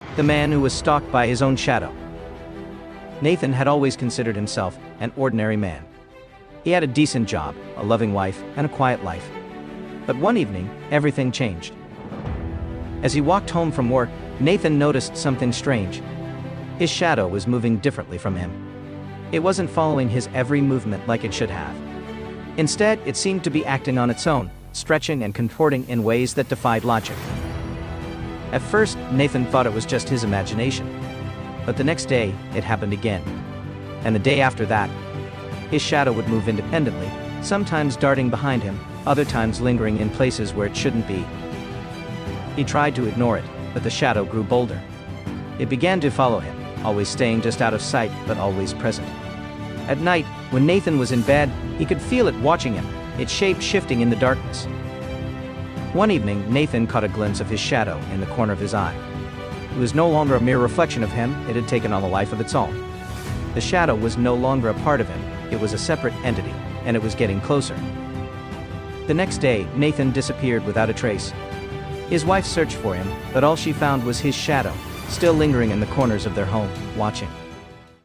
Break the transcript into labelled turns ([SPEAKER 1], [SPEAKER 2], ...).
[SPEAKER 1] The man who was stalked by his own shadow. Nathan had always considered himself an ordinary man. He had a decent job, a loving wife, and a quiet life. But one evening, everything changed. As he walked home from work, Nathan noticed something strange. His shadow was moving differently from him. It wasn't following his every movement like it should have. Instead, it seemed to be acting on its own, stretching and contorting in ways that defied logic. At first, Nathan thought it was just his imagination. But the next day, it happened again. And the day after that, his shadow would move independently, sometimes darting behind him, other times lingering in places where it shouldn't be. He tried to ignore it, but the shadow grew bolder. It began to follow him, always staying just out of sight, but always present. At night, when Nathan was in bed, he could feel it watching him, its shape shifting in the darkness. One evening, Nathan caught a glimpse of his shadow in the corner of his eye. It was no longer a mere reflection of him, it had taken on a life of its own. The shadow was no longer a part of him, it was a separate entity, and it was getting closer. The next day, Nathan disappeared without a trace. His wife searched for him, but all she found was his shadow, still lingering in the corners of their home, watching.